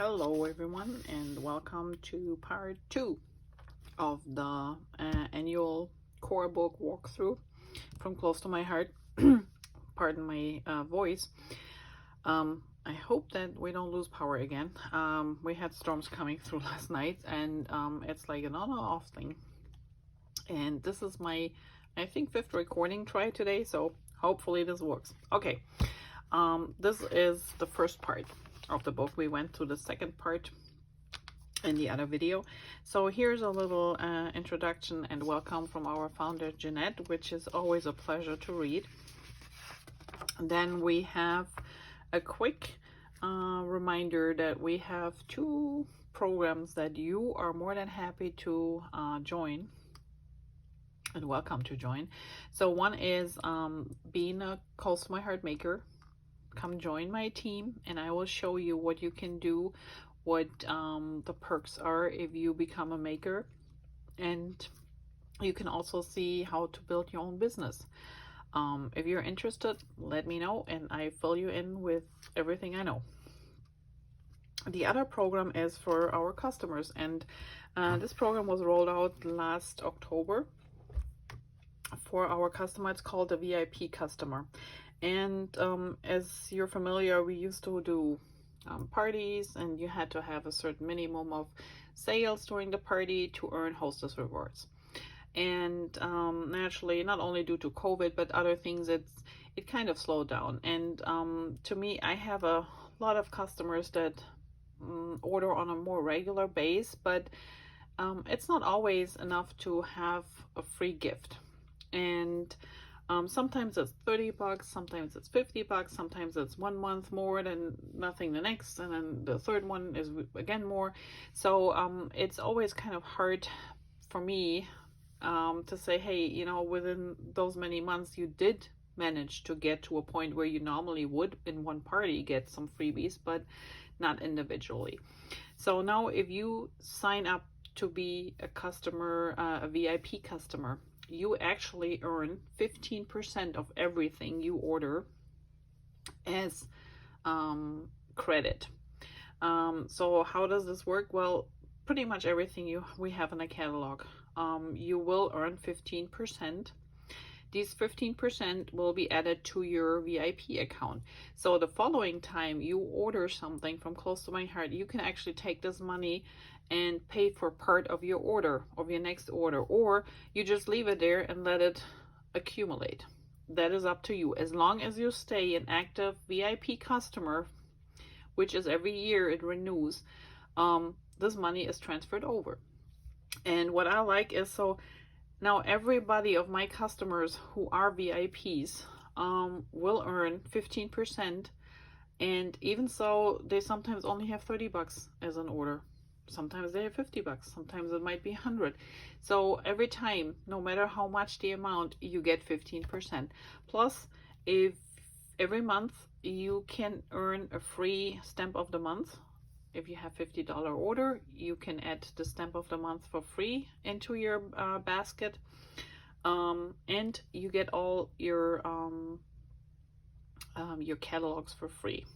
Hello everyone, and welcome to part 2 of the annual core book walkthrough from close to my heart. Pardon my voice. I hope that we don't lose power again. We had storms coming through last night, and it's like an on-off thing. And this is my, I think, 5th recording try today, so hopefully this works. Okay, this is the first part of the book. We went through the second part in the other video. So here's a little introduction and welcome from our founder Jeanette, which is always a pleasure to read. Then we have a quick reminder that we have 2 programs that you are more than happy to join and welcome to join. So one is being a Close to My Heart maker. Come join my team and I will show you what you can do, what the perks are if you become a maker, and you can also see how to build your own business. If you're interested, let me know and I fill you in with everything I know. The other program is for our customers, and this program was rolled out last October for our customer. It's called the VIP customer. And as you're familiar, we used to do parties, and you had to have a certain minimum of sales during the party to earn hostess rewards. And naturally, not only due to COVID, but other things, it kind of slowed down. And to me, I have a lot of customers that order on a more regular base, but it's not always enough to have a free gift. And sometimes it's $30, sometimes it's $50, sometimes it's 1 month more than nothing the next, and then the third one is again more. So it's always kind of hard for me to say, hey, you know, within those many months you did manage to get to a point where you normally would in one party get some freebies, but not individually. So now if you sign up to be a customer, a VIP customer, you actually earn 15% of everything you order as credit. So how does this work? Well, pretty much everything we have in a catalog, you will earn 15%. These 15% will be added to your VIP account. So the following time you order something from Close to My Heart, you can actually take this money and pay for part of your order, of your next order, or you just leave it there and let it accumulate. That is up to you. As long as you stay an active VIP customer, which is every year it renews, this money is transferred over. And what I like is, so now everybody of my customers who are VIPs will earn 15%, and even so, they sometimes only have $30 as an order. Sometimes they have $50, sometimes it might be 100. So every time, no matter how much the amount, you get 15%. Plus, if every month you can earn a free stamp of the month. If you have $50 order, you can add the stamp of the month for free into your basket, and you get all your catalogs for free.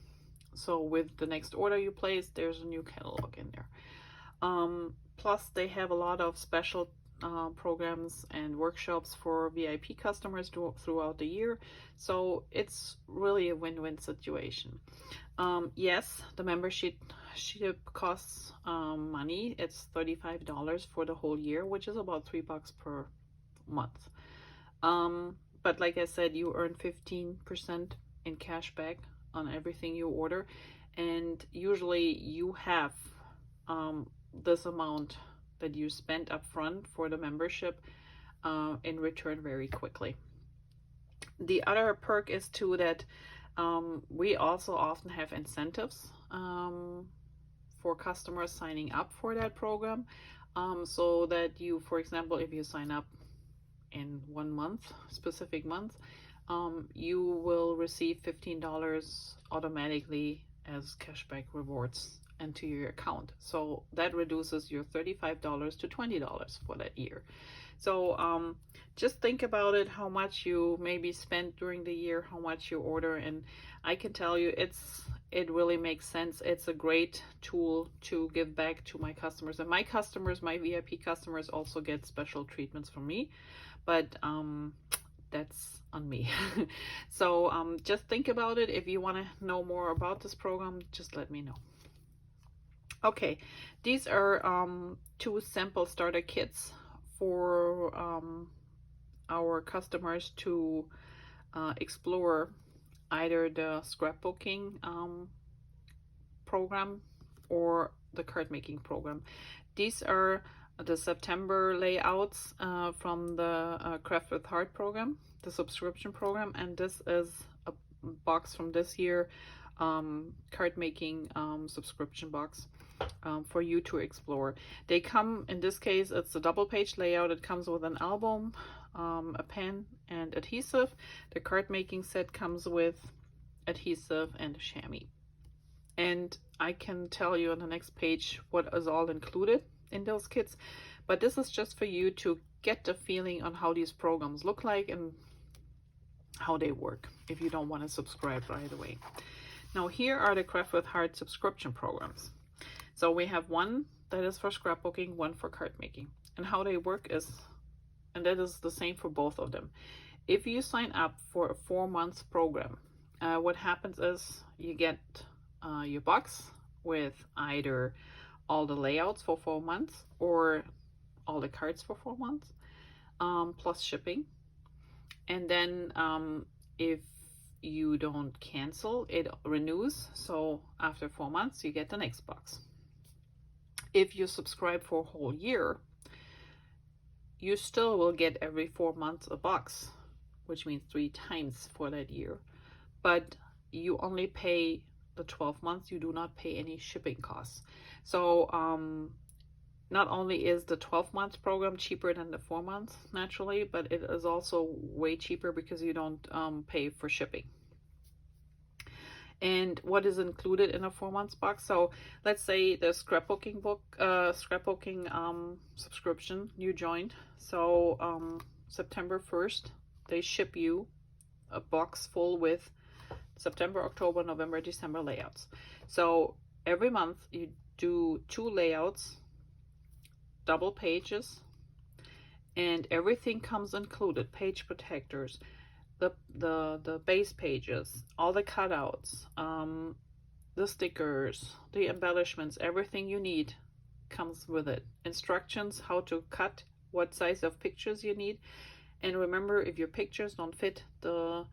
So with the next order you place, there's a new catalog in there. Plus they have a lot of special programs and workshops for VIP customers throughout the year. So it's really a win-win situation. Yes, the membership costs money. It's $35 for the whole year, which is about $3 per month. But like I said, you earn 15% in cash back on everything you order, and usually you have this amount that you spent up front for the membership in return very quickly. The other perk is too that we also often have incentives for customers signing up for that program, so that you, for example, if you sign up in 1 month, specific month, you will receive $15 automatically as cashback rewards into your account. So that reduces your $35 to $20 for that year. So just think about it, how much you maybe spent during the year, how much you order, and I can tell you it really makes sense. It's a great tool to give back to my customers, and my customers, my VIP customers, also get special treatments from me, but that's on me. So just think about it. If you want to know more about this program, just let me know. Okay, these are 2 sample starter kits for our customers to explore either the scrapbooking program or the card making program. These are the September layouts from the Craft with Heart program, the subscription program, and this is a box from this year, card making subscription box for you to explore. They come, in this case, it's a double page layout. It comes with an album, a pen, and adhesive. The card making set comes with adhesive and a chamois. And I can tell you on the next page what is all included in those kits, but this is just for you to get the feeling on how these programs look like and how they work if you don't want to subscribe right away. Now here are the Craft with Heart subscription programs. So we have one that is for scrapbooking, one for card making, and how they work is, and that is the same for both of them. If you sign up for a 4-month program, what happens is you get your box with either all the layouts for 4 months or all the cards for 4 months, plus shipping. And then if you don't cancel, it renews. So after 4 months, you get the next box. If you subscribe for a whole year, you still will get every 4 months a box, which means 3 times for that year. But you only pay the 12 months, you do not pay any shipping costs. So not only is the 12 months program cheaper than the 4 months naturally, but it is also way cheaper because you don't pay for shipping. And what is included in a 4 months box? So let's say the scrapbooking subscription you joined. So September 1st, they ship you a box full with September, October, November, December layouts. So every month you do 2 layouts, double pages, and everything comes included: page protectors, the base pages, all the cutouts, the stickers, the embellishments, everything you need comes with it. Instructions how to cut, what size of pictures you need. And remember, if your pictures don't fit the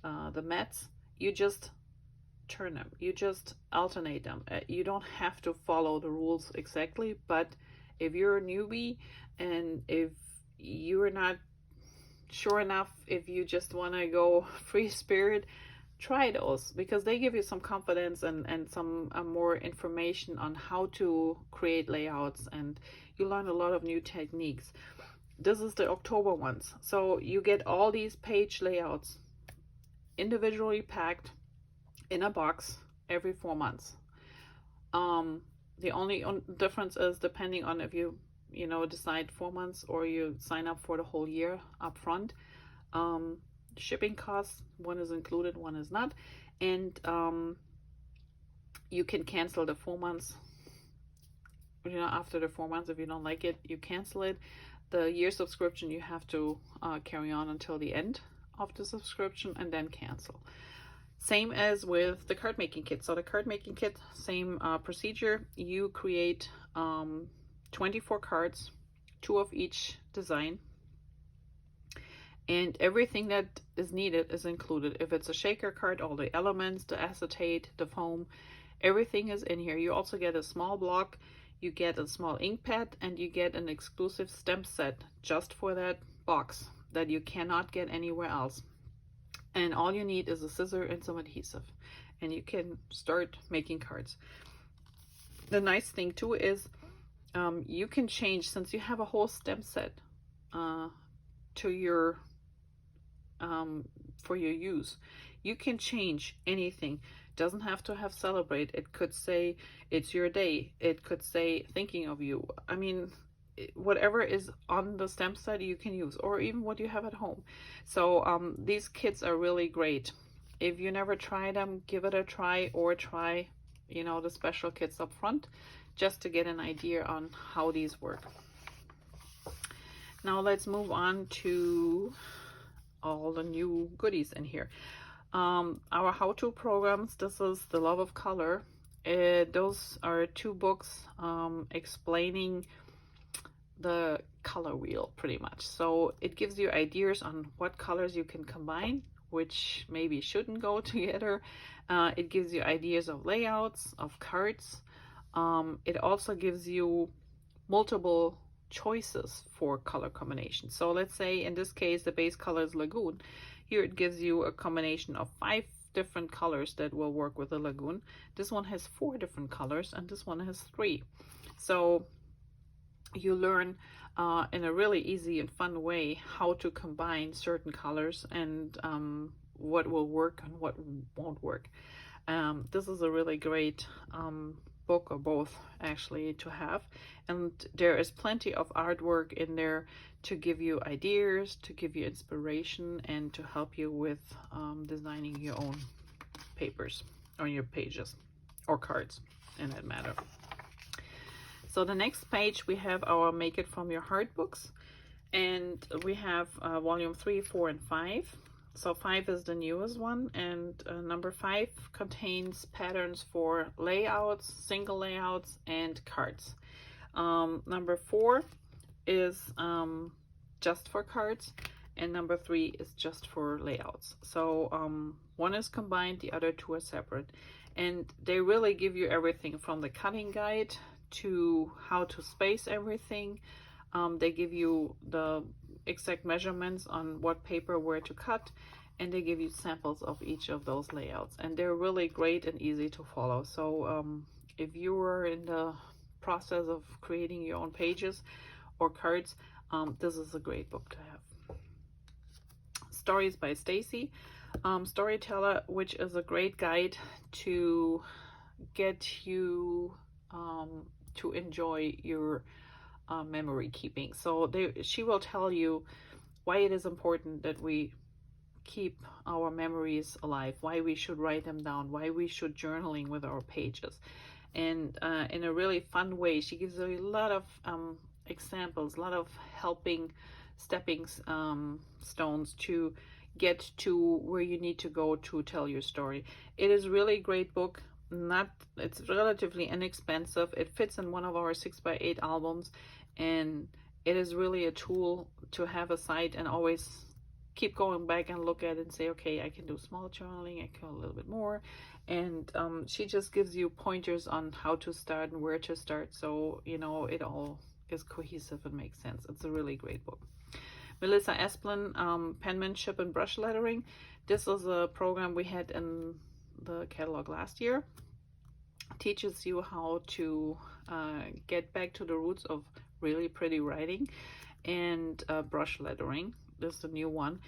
mats, you just turn them, you just alternate them. You don't have to follow the rules exactly, but if you're a newbie and if you're not sure enough, if you just want to go free spirit, try those, because they give you some confidence and some more information on how to create layouts, and you learn a lot of new techniques. This is the October ones. So you get all these page layouts individually packed in a box every 4 months. The only difference is depending on if you decide 4 months or you sign up for the whole year up front. Shipping costs, one is included, one is not. And you can cancel the 4 months. After the 4 months, if you don't like it, you cancel it. The year subscription, you have to carry on until the end of the subscription and then cancel. Same as with the card making kit. So the card making kit, same procedure. You create 24 cards, 2 of each design, and everything that is needed is included. If it's a shaker card, all the elements, the acetate, the foam, everything is in here. You also get a small block, you get a small ink pad, and you get an exclusive stamp set just for that box that you cannot get anywhere else. And all you need is a scissor and some adhesive, and you can start making cards. The nice thing too is you can change, since you have a whole stamp set to your for your use. You can change anything. Doesn't have to have celebrate. It could say it's your day. It could say thinking of you. I mean, whatever is on the stamp set you can use, or even what you have at home. So these kits are really great. If you never tried them, give it a try, or try, you know, the special kits up front, just to get an idea on how these work. Now let's move on to all the new goodies in here. Our how-to programs, this is The Love of Color. Those are 2 books explaining the color wheel pretty much. So it gives you ideas on what colors you can combine, which maybe shouldn't go together. It gives you ideas of layouts, of cards. It also gives you multiple choices for color combinations. So let's say in this case the base color is Lagoon. Here it gives you a combination of 5 different colors that will work with the Lagoon. This one has 4 different colors and this one has 3. So you learn in a really easy and fun way how to combine certain colors and what will work and what won't work. This is a really great book, or both actually, to have, and there is plenty of artwork in there to give you ideas, to give you inspiration, and to help you with designing your own papers or your pages or cards in that matter. So the next page we have our Make It From Your Heart books, and we have volume 3, 4, and 5. So 5 is the newest one, and number 5 contains patterns for layouts, single layouts, and cards. Number 4 is just for cards, and number 3 is just for layouts. So one is combined, the other 2 are separate, and they really give you everything from the cutting guide to how to space everything. They give you the exact measurements on what paper where to cut, and they give you samples of each of those layouts, and they're really great and easy to follow. So if you are in the process of creating your own pages or cards, this is a great book to have. Stories by Stacy, Storyteller, which is a great guide to get you to enjoy your memory keeping. So she will tell you why it is important that we keep our memories alive, why we should write them down, why we should journaling with our pages, and in a really fun way. She gives a lot of examples, a lot of helping stepping stones to get to where you need to go to tell your story. It is really a great book. It's relatively inexpensive. It fits in one of our 6x8 albums, and it is really a tool to have aside and always keep going back and look at it and say, okay, I can do small journaling, I can do a little bit more. And she just gives you pointers on how to start and where to start, so you know it all is cohesive and makes sense. It's a really great book. Melissa Aspen, Penmanship and Brush Lettering. This is a program we had in the catalog last year. Teaches you how to get back to the roots of really pretty writing and brush lettering. This is the new one.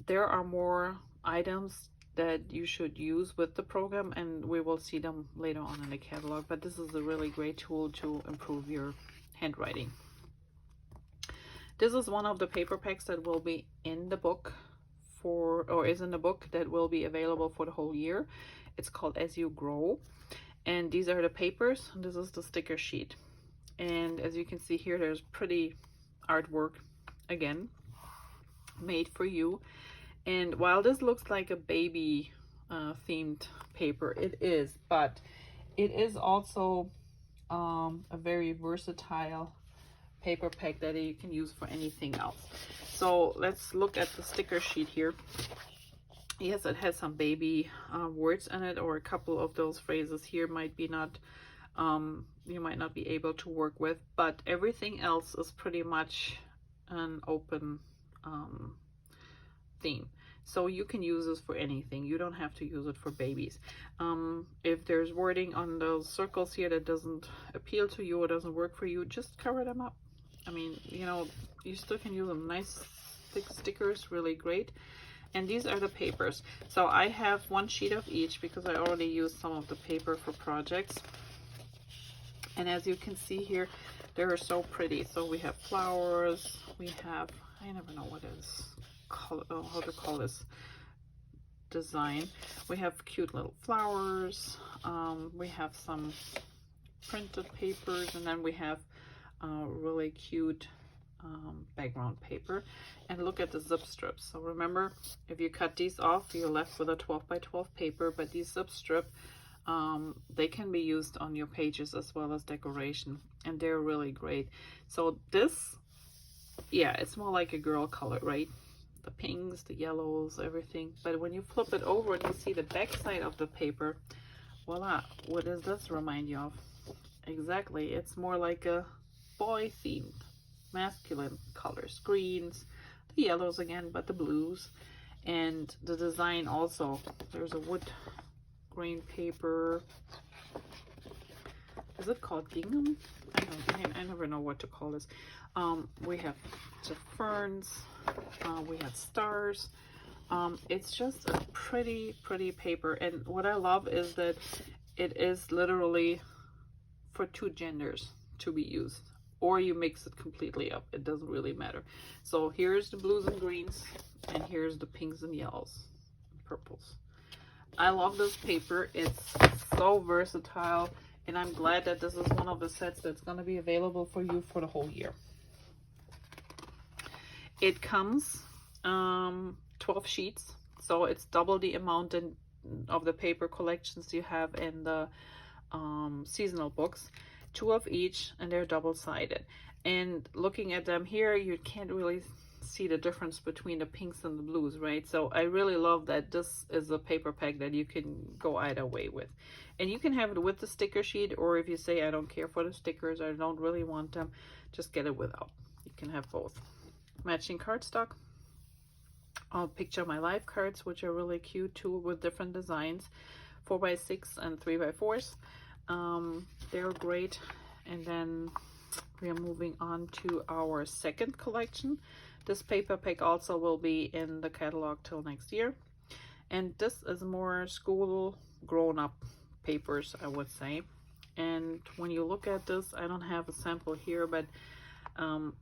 There are more items that you should use with the program, and we will see them later on in the catalog, but this is a really great tool to improve your handwriting. This is one of the paper packs that will be in the book is in the book that will be available for the whole year. It's called As You Grow, and these are the papers. This is the sticker sheet, and as you can see here, there's pretty artwork again made for you. And while this looks like a baby themed paper, it is, but it is also a very versatile paper pack that you can use for anything else. So let's look at the sticker sheet here. Yes, it has some baby words in it, or a couple of those phrases here might be not you might not be able to work with, but everything else is pretty much an open theme. So you can use this for anything. You don't have to use it for babies. If there's wording on those circles here that doesn't appeal to you or doesn't work for you, just cover them up. I mean, you know, you still can use them. Nice thick stickers, really great. And these are the papers. So I have one sheet of each because I already used some of the paper for projects. And as you can see here, they're so pretty. So we have flowers, we have, I never know what is how to call this, design. We have cute little flowers. We have some printed papers, and then we have really cute background paper. And look at the zip strips. So remember, if you cut these off, you're left with a 12 by 12 paper, but these zip strip, they can be used on your pages as well as decoration, and they're really great. So this, yeah, it's more like a girl color, right? The pinks, the yellows, everything. But when you flip it over and you see the back side of the paper, voila, what does this remind you of? Exactly, it's more like a boy themed, masculine colors, greens, the yellows again, but the blues. And the design also, there's a wood grain paper. Is it called gingham? I never know what to call this. We have the ferns, we have stars. It's just a pretty paper, and what I love is that it is literally for two genders to be used, or you mix it completely up, it doesn't really matter. So here's the blues and greens, and here's the pinks and yellows and purples. I love this paper. It's so versatile, and I'm glad that this is one of the sets that's going to be available for you for the whole year. It comes 12 sheets, so it's double the amount of the paper collections you have in the seasonal books. 2 of each, and they're double-sided. And looking at them here, you can't really see the difference between the pinks and the blues, right? So I really love that this is a paper pack that you can go either way with. And you can have it with the sticker sheet, or if you say I don't care for the stickers, I don't really want them, just get it without. You can have both. Matching cardstock. I'll picture my life cards, which are really cute too, with different designs, 4x6 and 3x4s. They're great. And then we are moving on to our second collection. This paper pack also will be in the catalog till next year. And this is more school grown-up papers, I would say. And when you look at this, I don't have a sample here, but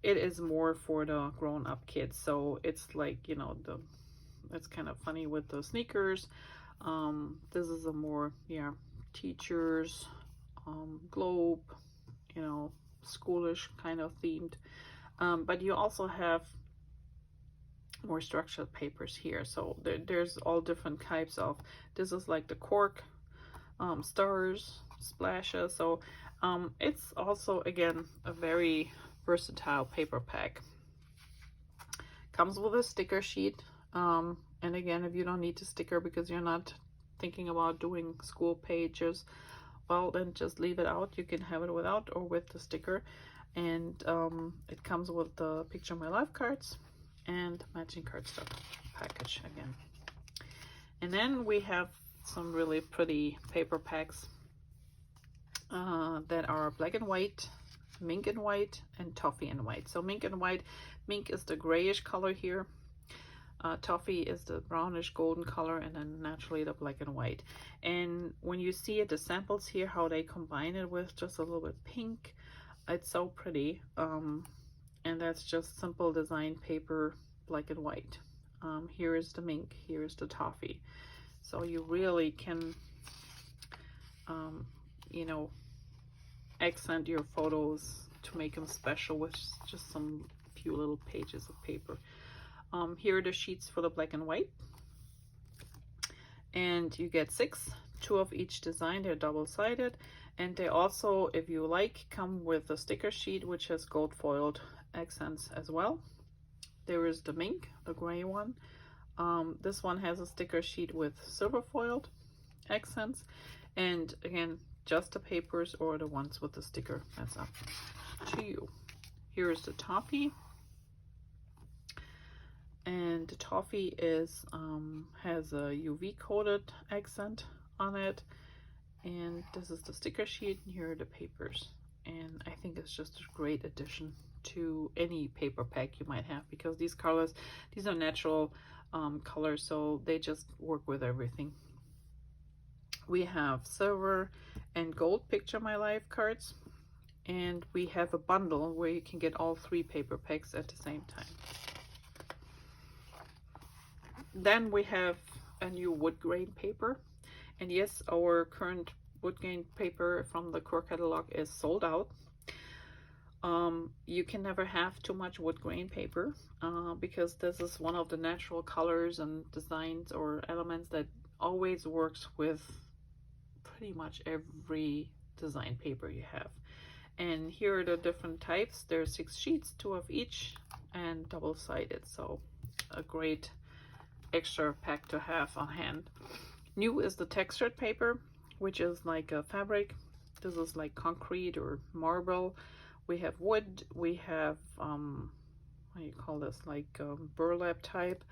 it is more for the grown-up kids. So it's like, you know, it's kind of funny with the sneakers. This is a more, yeah, teachers, globe, you know, schoolish kind of themed. But you also have more structured papers here. So there's all different types of, this is like the cork, stars, splashes. So it's also, again, a very versatile paper pack. Comes with a sticker sheet. And again, if you don't need to sticker because you're not thinking about doing school pages, well, then just leave it out. You can have it without or with the sticker. And it comes with the Picture My Life cards and matching cardstock package again. And then we have some really pretty paper packs that are black and white, mink and white, and toffee and white. So mink and white, mink is the grayish color here. Toffee is the brownish golden color, and then naturally the black and white. And when you see it, the samples here, how they combine it with just a little bit pink, it's so pretty. And that's just simple design paper, black and white. Here is the mink, here is the toffee. So you really can, you know, accent your photos to make them special with just some few little pages of paper. Here are the sheets for the black and white. And you get 6, 2 of each design. They're double-sided. And they also, if you like, come with a sticker sheet, which has gold foiled accents as well. There is the mink, the gray one. This one has a sticker sheet with silver foiled accents. And again, just the papers or the ones with the sticker. That's up to you. Here is the toffee. And the toffee is has a UV coated accent on it. And this is the sticker sheet, and here are the papers. And I think it's just a great addition to any paper pack you might have, because these colors, these are natural colors, so they just work with everything. We have silver and gold Picture My Life cards, and we have a bundle where you can get all 3 paper packs at the same time. Then we have a new wood grain paper. And yes, our current wood grain paper from the Core catalog is sold out. You can never have too much wood grain paper because this is one of the natural colors and designs or elements that always works with pretty much every design paper you have. And here are the different types. There's 6 sheets, 2 of each, and double-sided, so a great extra pack to have on hand. New is the textured paper, which is like a fabric. This is like concrete or marble. We have wood, we have what do you call this, like burlap type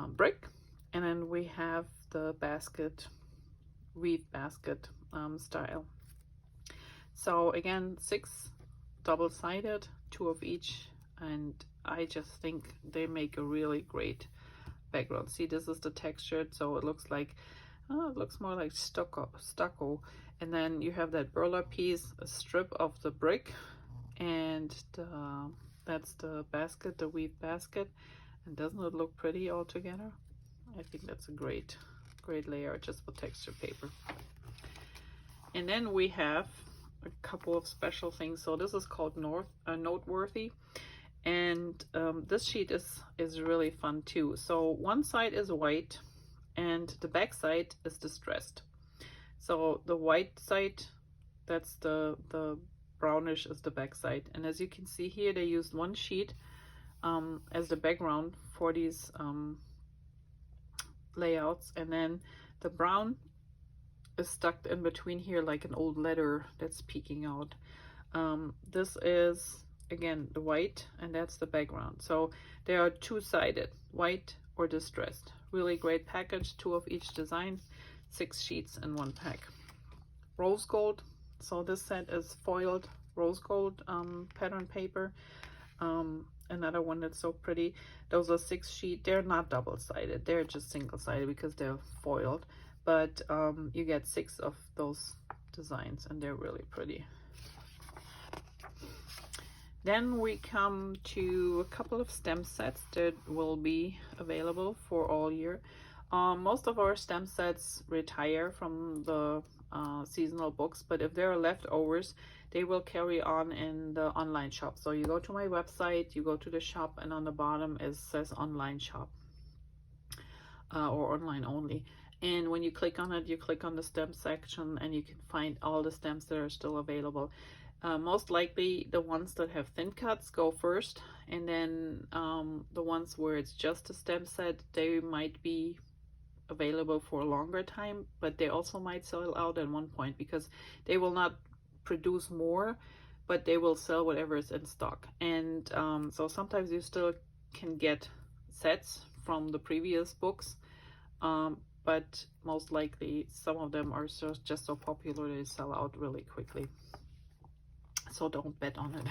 brick, and then we have the basket, weave basket style. So again, 6 double-sided, 2 of each, and I just think they make a really great background. See, this is the textured, so it looks like, oh, it looks more like stucco. And then you have that burlap piece, a strip of the brick, and that's the basket, the weave basket. And doesn't it look pretty all together? I think that's a great layer just for texture paper. And then we have a couple of special things. So this is called Noteworthy, and this sheet is really fun too. So one side is white and the back side is distressed. So the white side, that's the brownish, is the back side. And as you can see here, they used one sheet as the background for these layouts, and then the brown is stuck in between here like an old letter that's peeking out. This is again the white, and that's the background. So they are two-sided, white or distressed. Really great package, 2 of each design, 6 sheets in 1 pack. Rose gold, so this set is foiled rose gold pattern paper. Another one that's so pretty. Those are 6 sheet. They're not double-sided, they're just single-sided because they're foiled, but you get 6 of those designs, and they're really pretty. Then we come to a couple of stem sets that will be available for all year. Most of our stem sets retire from the seasonal books, but if there are leftovers, they will carry on in the online shop. So you go to my website, you go to the shop, and on the bottom it says online shop or online only. And when you click on it, you click on the stem section, and you can find all the stems that are still available. Most likely the ones that have thin cuts go first, and then the ones where it's just a stem set, they might be available for a longer time, but they also might sell out at one point because they will not produce more, but they will sell whatever is in stock. And so sometimes you still can get sets from the previous books, but most likely some of them are just so popular they sell out really quickly. So don't bet on it.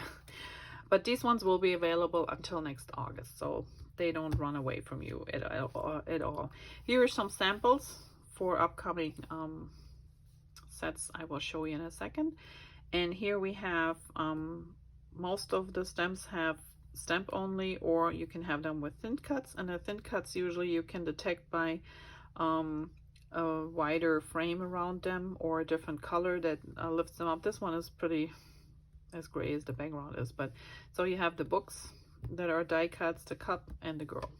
But these ones will be available until next August, so they don't run away from you at all. Here are some samples for upcoming sets I will show you in a second. And here we have most of the stems have stamp only, or you can have them with thin cuts, and the thin cuts usually you can detect by a wider frame around them or a different color that lifts them up. This one is pretty as gray as the background is, but so you have the books that are die cuts, the cup, and the girl,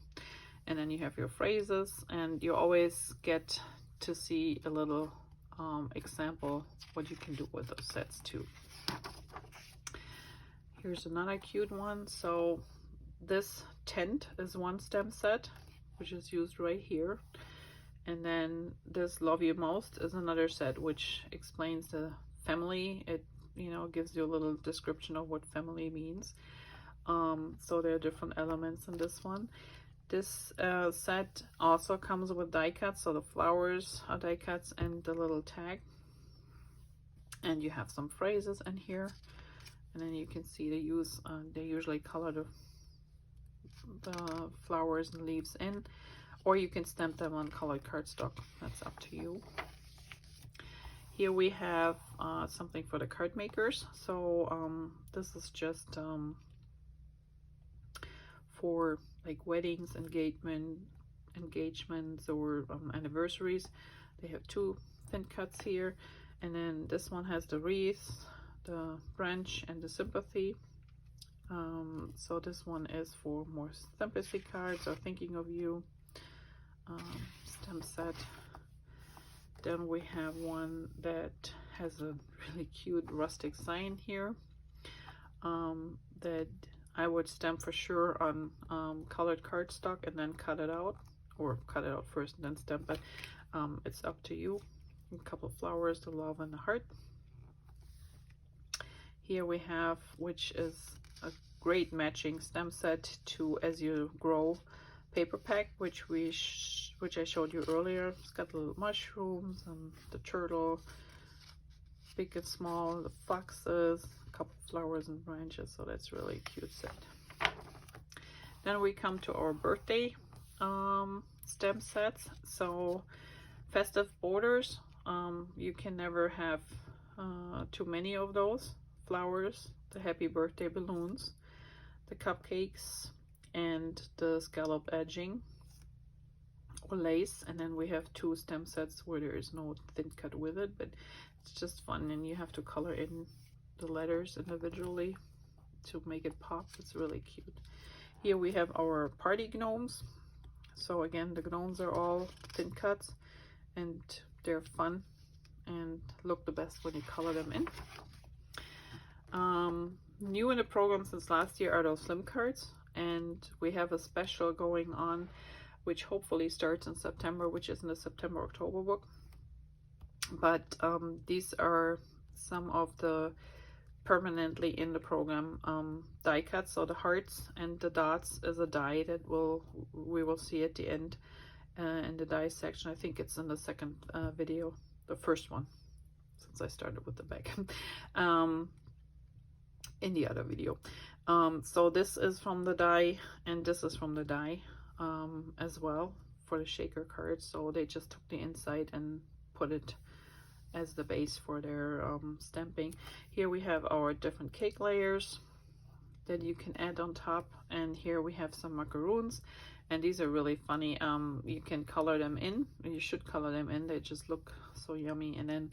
and then you have your phrases, and you always get to see a little example what you can do with those sets too. Here's another cute one. So this tent is one stem set, which is used right here, and then this Love You Most is another set which explains the family. It gives you a little description of what family means. So there are different elements in this one. This set also comes with die cuts, so the flowers are die cuts and the little tag, and you have some phrases in here, and then you can see they usually color the flowers and leaves in, or you can stamp them on colored cardstock. That's up to you. Here we have something for the card makers. So this is just for like weddings, engagement, engagements or anniversaries. They have 2 thin cuts here, and then this one has the wreath, the branch, and the sympathy. So this one is for more sympathy cards or thinking of you. Stem set. Then we have one that has a really cute rustic sign here, that I would stamp for sure on colored cardstock and then cut it out, or cut it out first and then stamp, but it's up to you. A couple of flowers, the love and the heart. Here we have, which is a great matching stamp set to As You Grow paper pack, which I showed you earlier. It's got the little mushrooms and the turtle, big and small, the foxes, a couple of flowers and branches, so that's really cute set. Then we come to our birthday stamp sets. So festive borders, you can never have too many of those. Flowers, the happy birthday balloons, the cupcakes, and the scallop edging or lace. And then we have 2 stamp sets where there is no thin cut with it, but it's just fun, and you have to color in the letters individually to make it pop. It's really cute. Here we have our party gnomes. So again, the gnomes are all thin cuts, and they're fun and look the best when you color them in. New in the program since last year are those slim cards, and we have a special going on which hopefully starts in September, which is in the September-October book. But these are some of the permanently in the program die cuts. So the hearts and the dots is a die that we will see at the end in the die section. I think it's in the second video, the first one, since I started with the back. In the other video. So this is from the die, and this is from the die as well for the shaker cards. So they just took the inside and put it as the base for their stamping. Here we have our different cake layers that you can add on top, and here we have some macaroons, and these are really funny. You can color them in, you should color them in, they just look so yummy. And then,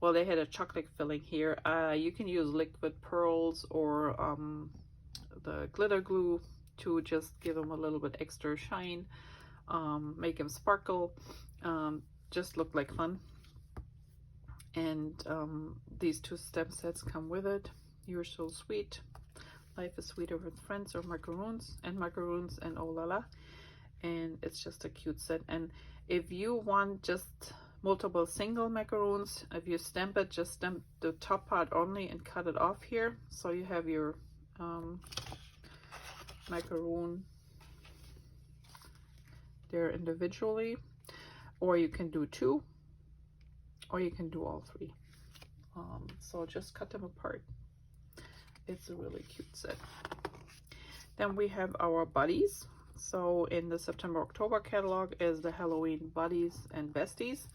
well, they had a chocolate filling here. You can use liquid pearls or the glitter glue to just give them a little bit extra shine, make them sparkle, just look like fun. And these 2 stamp sets come with it. You're So Sweet, Life is Sweeter with Friends, or macaroons and Oh La La. And it's just a cute set. And if you want just multiple single macaroons, if you stamp it, just stamp the top part only and cut it off here, so you have your macaroon there individually. Or you can do 2, or you can do all 3. So just cut them apart. It's a really cute set. Then we have our buddies. So in the September-October catalog is the Halloween buddies and besties,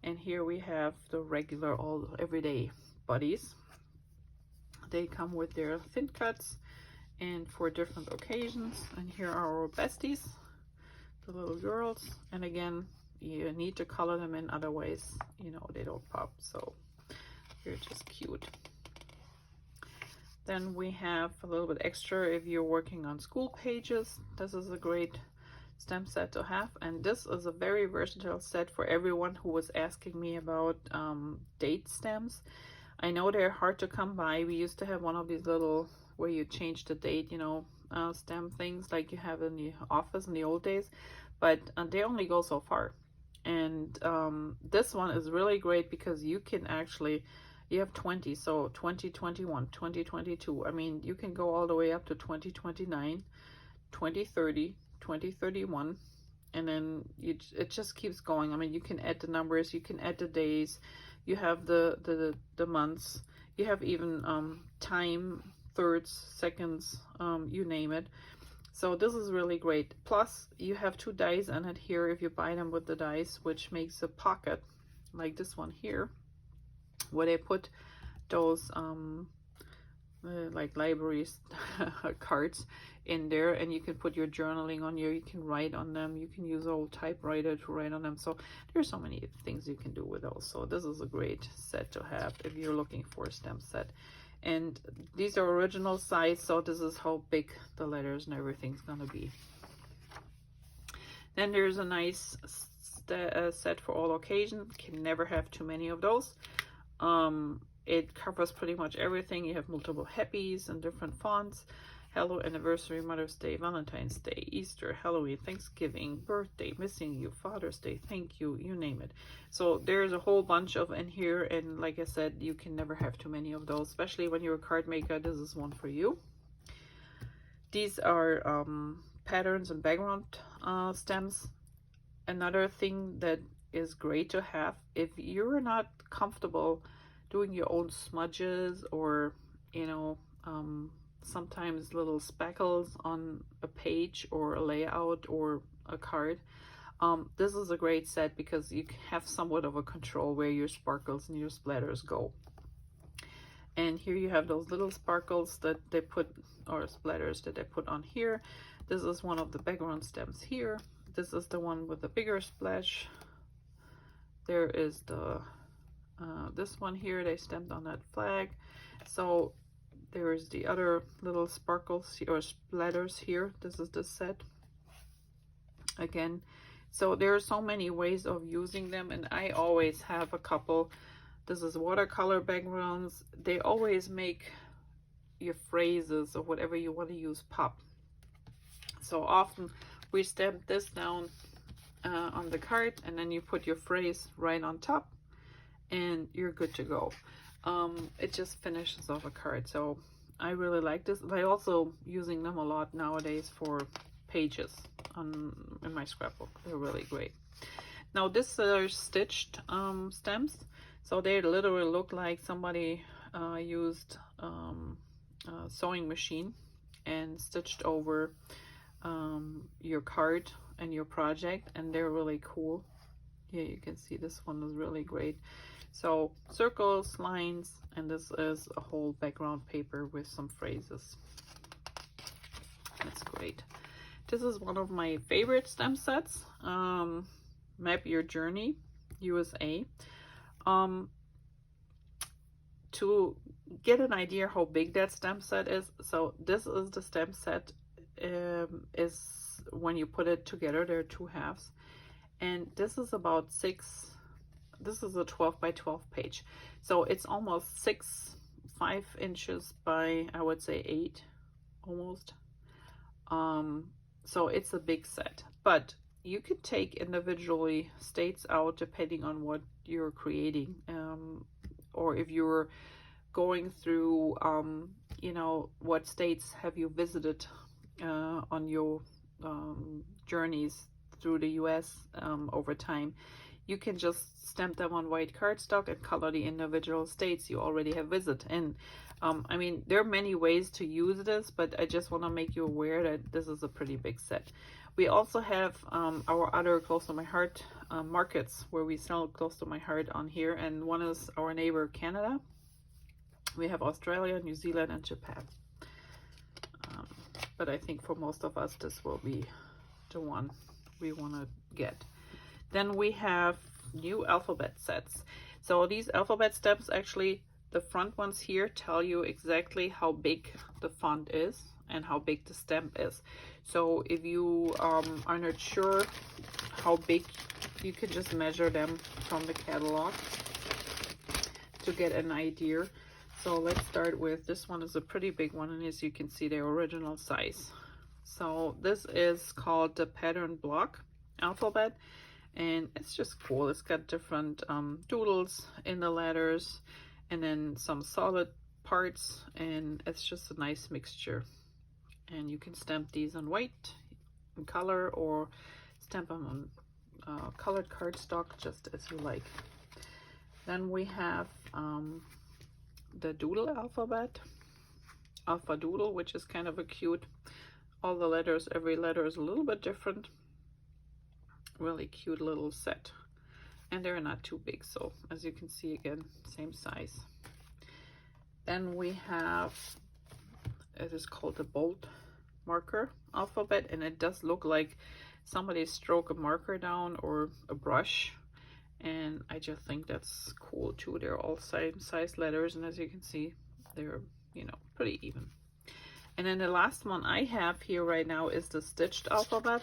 and here we have the regular all everyday buddies. They come with their thin cuts and for different occasions. And here are our besties, the little girls, and again, you need to color them in, otherwise, you know, they don't pop. So they're just cute. Then we have a little bit extra if you're working on school pages. This is a great stamp set to have, and this is a very versatile set for everyone who was asking me about date stamps. I know they're hard to come by. We used to have one of these little where you change the date, you know, stamp things like you have in the office in the old days, but they only go so far. And this one is really great because you can actually, you have 20, so 2021, 2022. I mean, you can go all the way up to 2029, 2030, 2031, and then it just keeps going. I mean, you can add the numbers, you can add the days, you have the months, you have even time, thirds, seconds, you name it. So this is really great. Plus you have 2 dies in it here if you buy them with the dies, which makes a pocket like this one here, where they put those like libraries cards in there, and you can put your journaling on here. You can write on them. You can use old typewriter to write on them. So there's so many things you can do with those. So this is a great set to have if you're looking for a stamp set. And these are original size, so this is how big the letters and everything's gonna be. Then there's a nice set for all occasions. Can never have too many of those. It covers pretty much everything. You have multiple happies and different fonts. Hello, anniversary, Mother's Day, Valentine's Day, Easter, Halloween, Thanksgiving, birthday, missing you, Father's Day, thank you, you name it. So there's a whole bunch of in here, and like I said, you can never have too many of those, especially when you're a card maker. This is one for you. These are patterns and background stems. Another thing that is great to have, if you're not comfortable doing your own smudges, or you know, sometimes little speckles on a page or a layout or a card, this is a great set because you have somewhat of a control where your sparkles and your splatters go. And here you have those little sparkles that they put, or splatters that they put on here. This is one of the background stems here. This is the one with the bigger splash. There is the this one here, they stamped on that flag. So there's the other little sparkles or splatters here. This is the set again. So there are so many ways of using them, and I always have a couple. This is watercolor backgrounds. They always make your phrases or whatever you want to use pop. So often we stamp this down on the card, and then you put your phrase right on top, and you're good to go. It just finishes off a card. So I really like this. I also using them a lot nowadays for pages in my scrapbook. They're really great. Now this are stitched stems, so they literally look like somebody used a sewing machine and stitched over your card and your project, and they're really cool. Here you can see this one is really great. So circles, lines, and this is a whole background paper with some phrases. That's great. This is one of my favorite stamp sets. Map Your Journey, USA. To get an idea how big that stamp set is, so this is the stamp set. Is when you put it together, there are two halves, and this is about 6. This is a 12 by 12 page, so it's almost 5 inches by, I would say, 8 almost. So it's a big set, but you could take individually states out depending on what you're creating, or if you're going through you know, what states have you visited on your journeys through the US over time. You can just stamp them on white cardstock and color the individual states you already have visited. And I mean, there are many ways to use this, but I just want to make you aware that this is a pretty big set. We also have our other Close to My Heart markets where we sell Close to My Heart on here, and one is our neighbor Canada. We have Australia, New Zealand, and Japan. But I think for most of us, this will be the one we want to get. Then we have new alphabet sets. So these alphabet steps, actually, the front ones here tell you exactly how big the font is and how big the stamp is. So if you are not sure how big, you can just measure them from the catalog to get an idea. So let's start with, this one is a pretty big one, and as you can see, their original size. So this is called the Pattern Block alphabet, and it's just cool. It's got different doodles in the letters, and then some solid parts, and it's just a nice mixture. And you can stamp these on white in color, or stamp them on colored cardstock, just as you like. Then we have the doodle alphabet, Alpha Doodle, which is kind of a cute, all the letters, every letter is a little bit different. Really cute little set, and they're not too big, so as you can see, again, same size. Then we have it is called the bold marker alphabet, and it does look like somebody stroke a marker down or a brush, and I just think that's cool too. They're all same size letters, and as you can see, they're, you know, pretty even. And then the last one I have here right now is the stitched alphabet.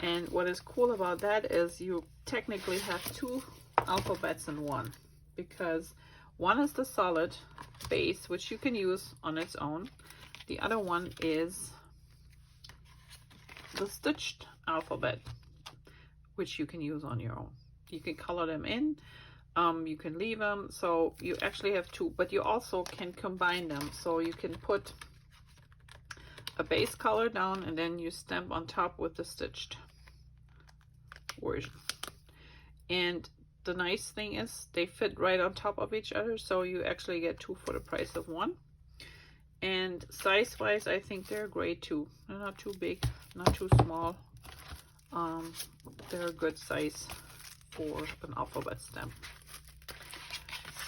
And what is cool about that is you technically have two alphabets in one, because one is the solid base, which you can use on its own. The other one is the stitched alphabet, which you can use on your own. You can color them in, you can leave them, so you actually have two, but you also can combine them. So you can put a base color down and then you stamp on top with the stitched version. And the nice thing is they fit right on top of each other, so you actually get two for the price of one. And size wise, I think they're great too. They're not too big, not too small. They're a good size for an alphabet stamp.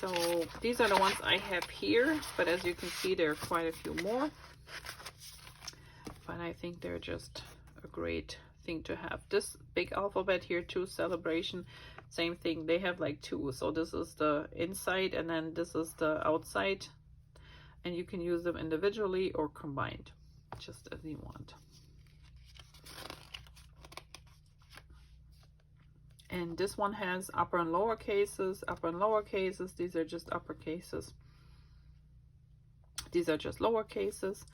So these are the ones I have here, but as you can see, there are quite a few more. But I think they're just a great thing to have. This big alphabet here too, Celebration, same thing. They have like two. So this is the inside and then this is the outside. And you can use them individually or combined, just as you want. And this one has upper and lower cases, upper and lower cases. These are just upper cases. These are just lower cases.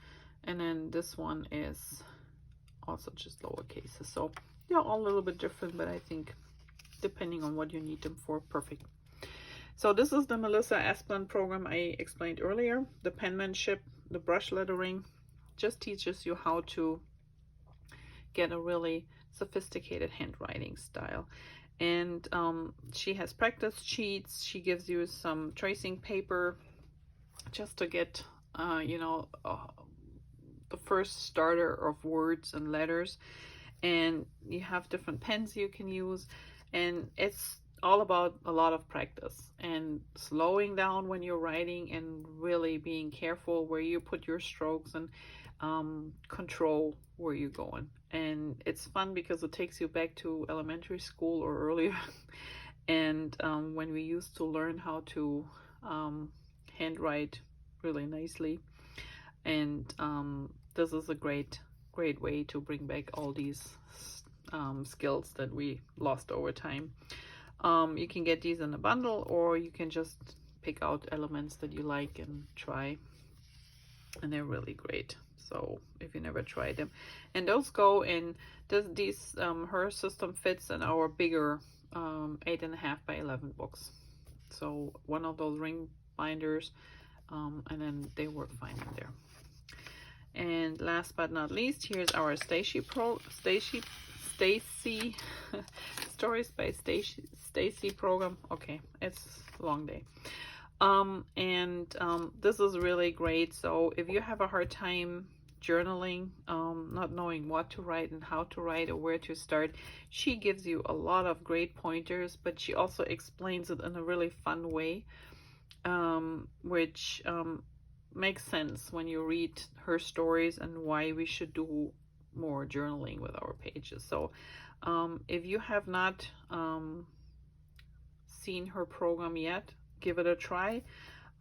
And then this one is also just lower cases. So they're all a little bit different, but I think depending on what you need them for, perfect. So this is the Melissa Aspen program I explained earlier. The penmanship, the brush lettering, just teaches you how to get a really sophisticated handwriting style. And she has practice sheets. She gives you some tracing paper just to get, you know, the first starter of words and letters. And you have different pens you can use. And it's all about a lot of practice and slowing down when you're writing and really being careful where you put your strokes and control where you're going. And it's fun because it takes you back to elementary school or earlier and when we used to learn how to handwrite really nicely. And this is a great way to bring back all these skills that we lost over time. You can get these in a bundle, or you can just pick out elements that you like and try, and they're really great. So if you never tried them, and those go in these her system fits in our bigger 8.5 by 11 books. So one of those ring binders, and then they work fine in there. And last but not least, here's our Stacy Stories by Stacy program. Okay, it's a long day. This is really great. So if you have a hard time journaling, not knowing what to write and how to write or where to start, she gives you a lot of great pointers, but she also explains it in a really fun way, which makes sense when you read her stories and why we should do more journaling with our pages. So if you have not seen her program yet, give it a try.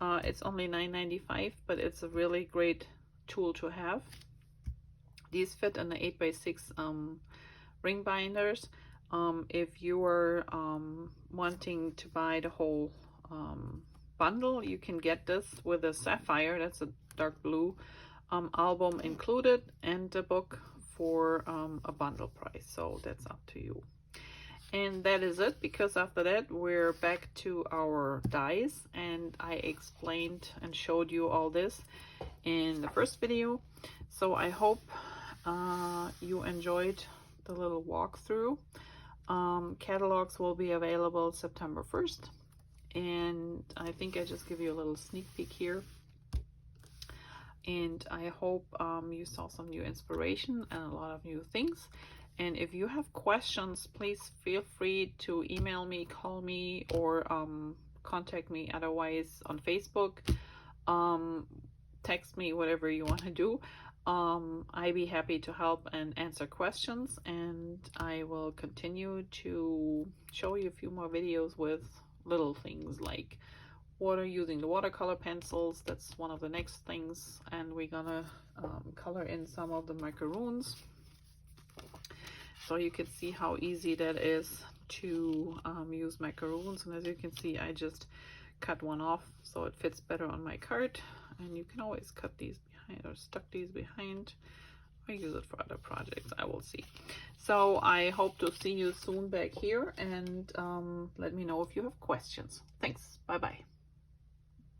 It's only $9.95, but it's a really great tool to have. These fit in the 8x6 ring binders. If you are wanting to buy the whole bundle, you can get this with a sapphire, that's a dark blue album included, and the book for a bundle price. So that's up to you. And that is it, because after that we're back to our dies, and I explained and showed you all this in the first video. So I hope you enjoyed the little walkthrough. Catalogs will be available September 1st, and I think I just give you a little sneak peek here. And I hope you saw some new inspiration and a lot of new things. And if you have questions, please feel free to email me, call me, or contact me otherwise on Facebook. text me, whatever you want to do. I'd be happy to help and answer questions, and I will continue to show you a few more videos with little things like using the watercolor pencils. That's one of the next things, and we're gonna color in some of the macaroons so you can see how easy that is to use macaroons. And as you can see, I just cut one off so it fits better on my card, and you can always cut these behind or stuck these behind or use it for other projects. I will see. So I hope to see you soon back here, and let me know if you have questions. Thanks. Bye bye.